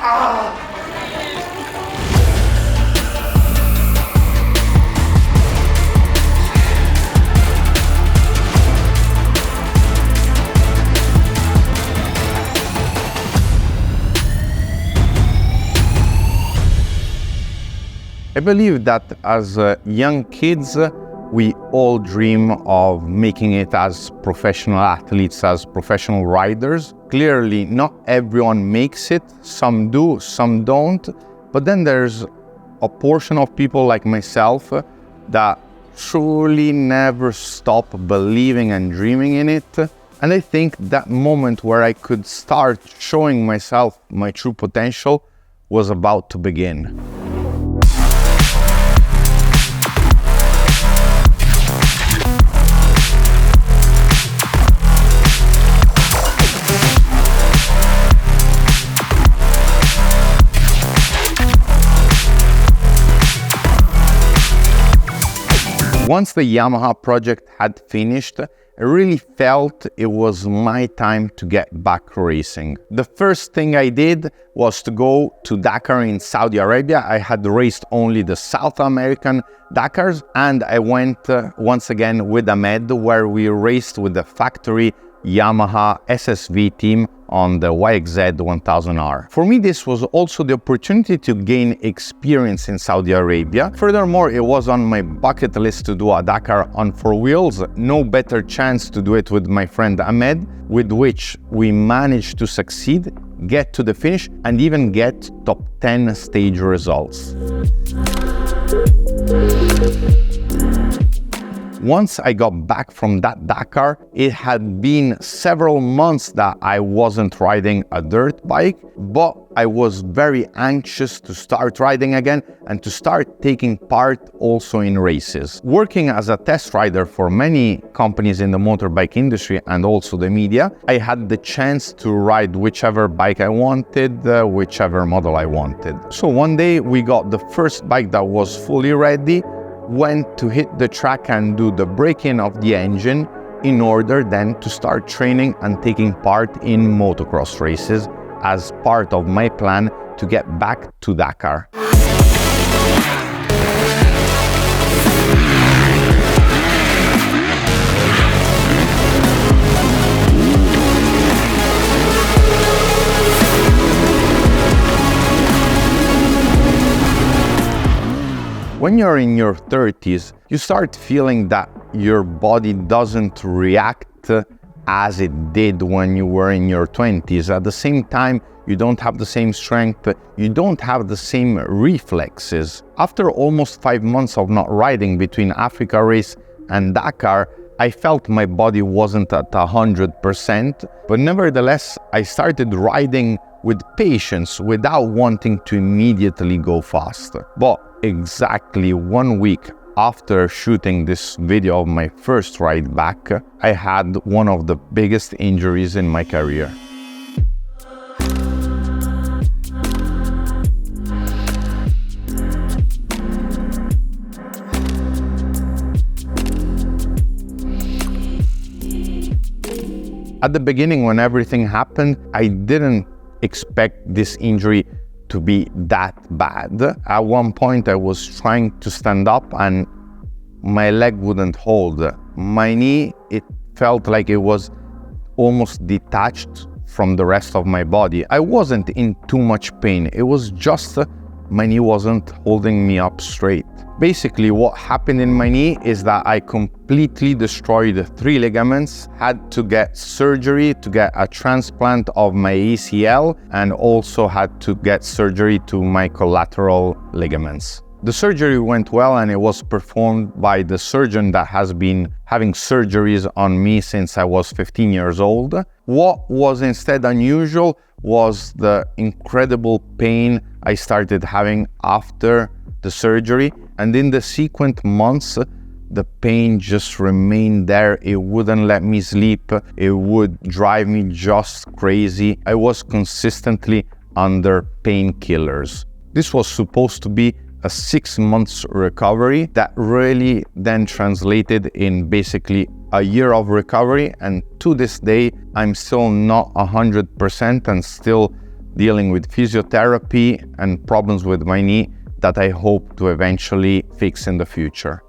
I believe that as young kids, we all dream of making it as professional athletes, as professional riders. Clearly, not everyone makes it. Some do, some don't. But then there's a portion of people like myself that truly never stop believing and dreaming in it. And I think that moment where I could start showing myself my true potential was about to begin. Once the Yamaha project had finished, I really felt it was my time to get back racing. The first thing I did was to go to Dakar in Saudi Arabia. I had raced only the South American Dakars, and I went once again with Ahmed, where we raced with the factory Yamaha SSV team on the YXZ 1000R. For me, this was also the opportunity to gain experience in Saudi Arabia. Furthermore, it was on my bucket list to do a Dakar on four wheels. No better chance to do it with my friend Ahmed, with which we managed to succeed, get to the finish, and even get top 10 stage results. Once I got back from that Dakar, it had been several months that I wasn't riding a dirt bike, but I was very anxious to start riding again and to start taking part also in races. Working as a test rider for many companies in the motorbike industry and also the media, I had the chance to ride whichever bike I wanted, whichever model I wanted. So one day we got the first bike that was fully ready, went to hit the track and do the break-in of the engine in order then to start training and taking part in motocross races as part of my plan to get back to Dakar. When you're in your 30s, you start feeling that your body doesn't react as it did when you were in your 20s. At the same time, you don't have the same strength, you don't have the same reflexes. After almost 5 months of not riding between Africa race and Dakar, I felt my body wasn't at 100%, but nevertheless, I started riding with patience without wanting to immediately go fast. But exactly 1 week after shooting this video of my first ride back, I had one of the biggest injuries in my career. At the beginning, when everything happened, I didn't expect this injury to be that bad. At one point I was trying to stand up and my leg wouldn't hold. My knee, it felt like it was almost detached from the rest of my body. I wasn't in too much pain. It was just my knee wasn't holding me up straight. Basically, what happened in my knee is that I completely destroyed 3 ligaments, had to get surgery to get a transplant of my ACL, and also had to get surgery to my collateral ligaments. The surgery went well and it was performed by the surgeon that has been having surgeries on me since I was 15 years old. What was instead unusual was the incredible pain I started having after the surgery, and in the subsequent months the pain just remained there. It wouldn't let me sleep, it would drive me just crazy. I was consistently under painkillers. This was supposed to be a 6 months recovery that really then translated in basically a year of recovery, and to this day I'm still not 100% and still dealing with physiotherapy and problems with my knee that I hope to eventually fix in the future.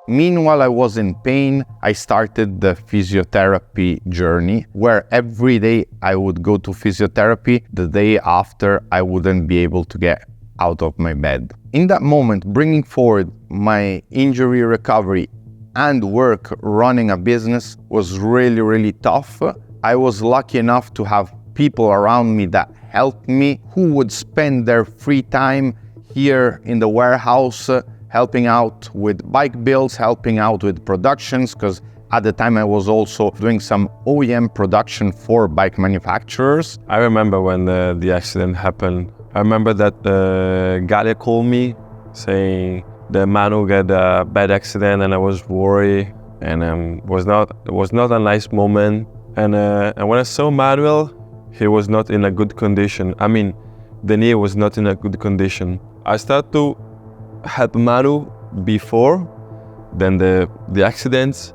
Meanwhile, I was in pain. I started the physiotherapy journey where every day I would go to physiotherapy. The day after, I wouldn't be able to get out of my bed. In that moment, bringing forward my injury recovery and work running a business was really, really tough. I was lucky enough to have people around me that helped me, who would spend their free time here in the warehouse helping out with bike builds, helping out with productions, because at the time I was also doing some OEM production for bike manufacturers. I remember when the accident happened. I remember that Galia called me saying the Manu got a bad accident, and I was worried, and it was not a nice moment. And when I saw Manuel, he was not in a good condition. I mean, the knee was not in a good condition. I started to help Manu before than the accidents,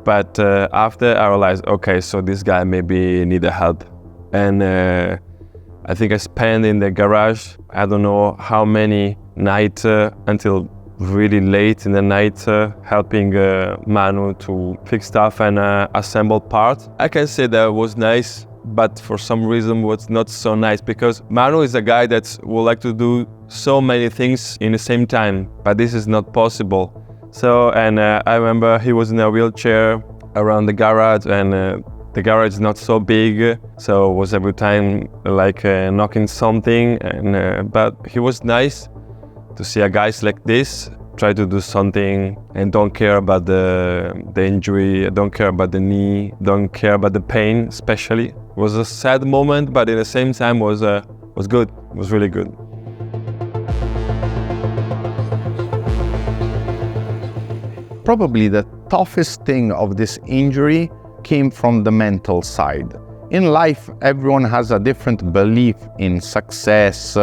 but after I realized, okay, so this guy maybe need help. And I think I spent in the garage, I don't know how many nights until really late in the night helping Manu to fix stuff and assemble parts. I can say that was nice, but for some reason was not so nice, because Manu is a guy that would like to do so many things in the same time, but this is not possible. So, and I remember he was in a wheelchair around the garage, and the garage is not so big, so it was every time like knocking something. And but he was nice to see a guys like this try to do something and don't care about the injury, don't care about the knee, don't care about the pain. Especially, it was a sad moment, but at the same time was good. It was really good. Probably the toughest thing of this injury came from the mental side. In life, everyone has a different belief in success,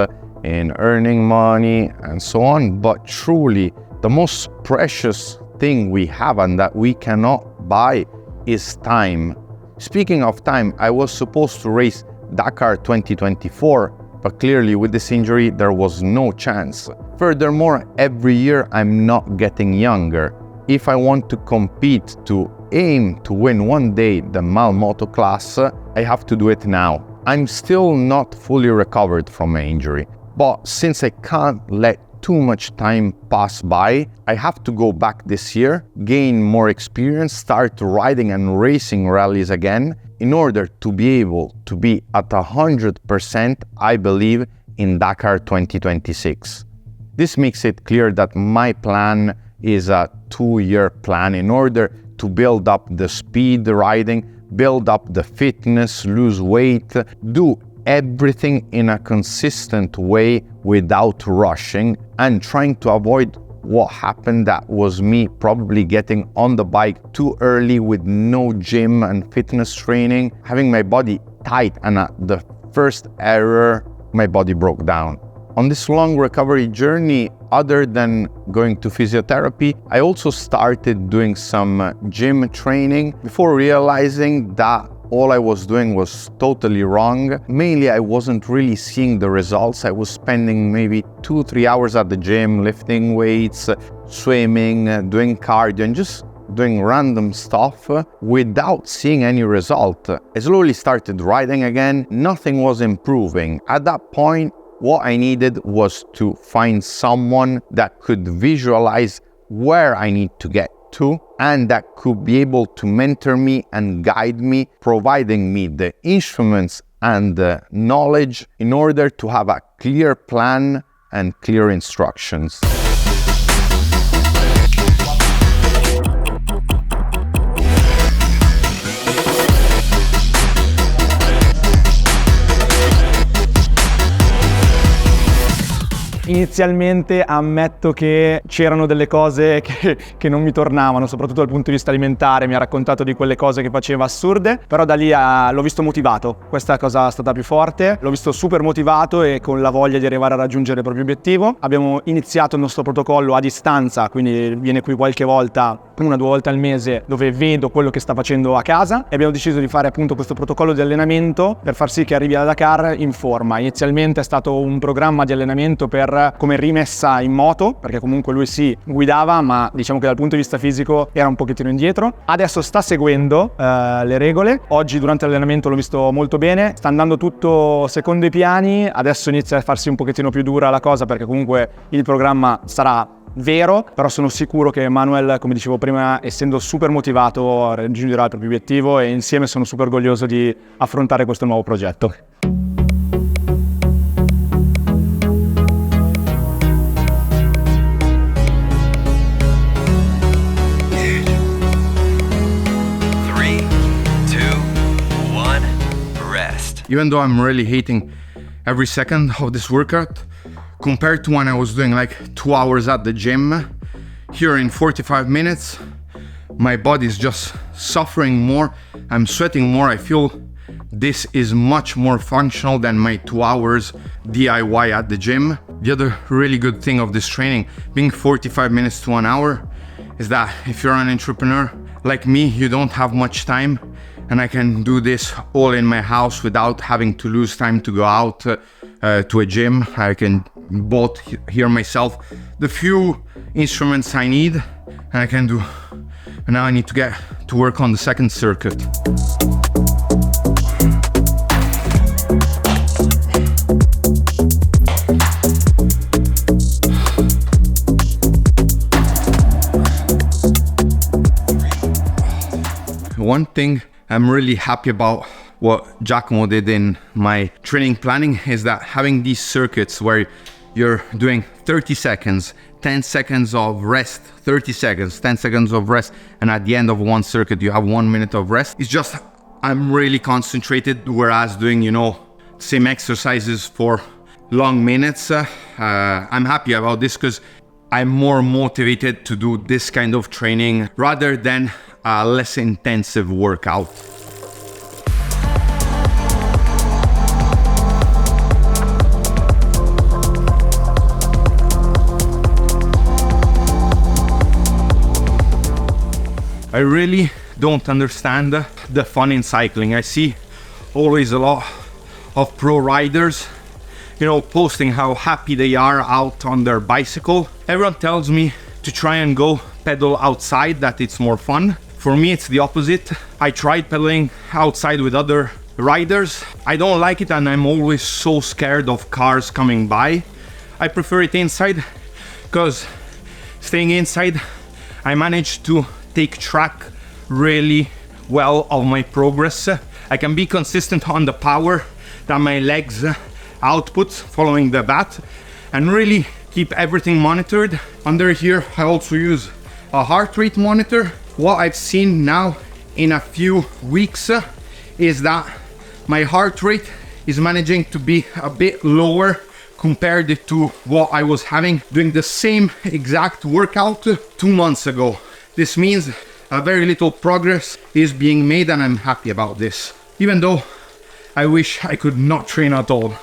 in earning money, and so on. But truly, the most precious thing we have and that we cannot buy is time. Speaking of time, I was supposed to race Dakar 2024, but clearly with this injury, there was no chance. Furthermore, every year I'm not getting younger. If I want to compete, to aim to win one day the Mal Moto class, I have to do it now. I'm still not fully recovered from my injury, but since I can't let too much time pass by, I have to go back this year, gain more experience, start riding and racing rallies again, in order to be able to be at 100%, I believe, in Dakar 2026. This makes it clear that my plan is a 2-year plan in order to build up the speed riding, build up the fitness, lose weight, do everything in a consistent way without rushing and trying to avoid what happened. That was me probably getting on the bike too early with no gym and fitness training, having my body tight, and at the first error, my body broke down. On this long recovery journey, other than going to physiotherapy, I also started doing some gym training before realizing that all I was doing was totally wrong. Mainly, I wasn't really seeing the results. I was spending maybe 2-3 hours at the gym, lifting weights, swimming, doing cardio, and just doing random stuff without seeing any result. I slowly started riding again. Nothing was improving. At that point, what I needed was to find someone that could visualize where I need to get to and that could be able to mentor me and guide me, providing me the instruments and the knowledge in order to have a clear plan and clear instructions. Inizialmente ammetto che c'erano delle cose che non mi tornavano, soprattutto dal punto di vista alimentare. Mi ha raccontato di quelle cose che faceva assurde, però da lì l'ho visto motivato. Questa cosa è stata più forte, l'ho visto super motivato e con la voglia di arrivare a raggiungere il proprio obiettivo. Abbiamo iniziato il nostro protocollo a distanza, quindi viene qui qualche volta, 1 o 2 volte al mese, dove vedo quello che sta facendo a casa, e abbiamo deciso di fare appunto questo protocollo di allenamento per far sì che arrivi a Dakar in forma. Inizialmente è stato un programma di allenamento per come rimessa in moto, perché comunque lui sì guidava, ma diciamo che dal punto di vista fisico era un pochettino indietro. Adesso sta seguendo le regole. Oggi durante l'allenamento l'ho visto molto bene, sta andando tutto secondo i piani. Adesso inizia a farsi un pochettino più dura la cosa, perché comunque il programma sarà vero, però sono sicuro che Manuel, come dicevo prima, essendo super motivato, raggiungerà il proprio obiettivo, e insieme sono super orgoglioso di affrontare questo nuovo progetto. Even though I'm really hating every second of this workout, compared to when I was doing like 2 hours at the gym, here in 45 minutes, my body is just suffering more, I'm sweating more, I feel this is much more functional than my 2 hours DIY at the gym. The other really good thing of this training, being 45 minutes to 1 hour, is that if you're an entrepreneur like me, you don't have much time, and I can do this all in my house without having to lose time to go out to a gym. I can both hear myself the few instruments I need, and I can do. And now I need to get to work on the second circuit. One thing I'm really happy about what Giacomo did in my training planning is that having these circuits where you're doing 30 seconds, 10 seconds of rest, 30 seconds, 10 seconds of rest, and at the end of one circuit you have 1 minute of rest. It's just, I'm really concentrated, whereas doing, you know, same exercises for long minutes. I'm happy about this because I'm more motivated to do this kind of training rather than a less intensive workout. I really don't understand the fun in cycling. I see always a lot of pro riders, you know, posting how happy they are out on their bicycle. Everyone tells me to try and go pedal outside, that it's more fun. For me, it's the opposite. I tried pedaling outside with other riders. I don't like it, and I'm always so scared of cars coming by. I prefer it inside because staying inside, I managed to take track really well of my progress. I can be consistent on the power that my legs output following the bat and really keep everything monitored. Under here, I also use a heart rate monitor. What I've seen now in a few weeks is that my heart rate is managing to be a bit lower compared to what I was having doing the same exact workout 2 months ago. This means a very little progress is being made, and I'm happy about this, even though I wish I could not train at all.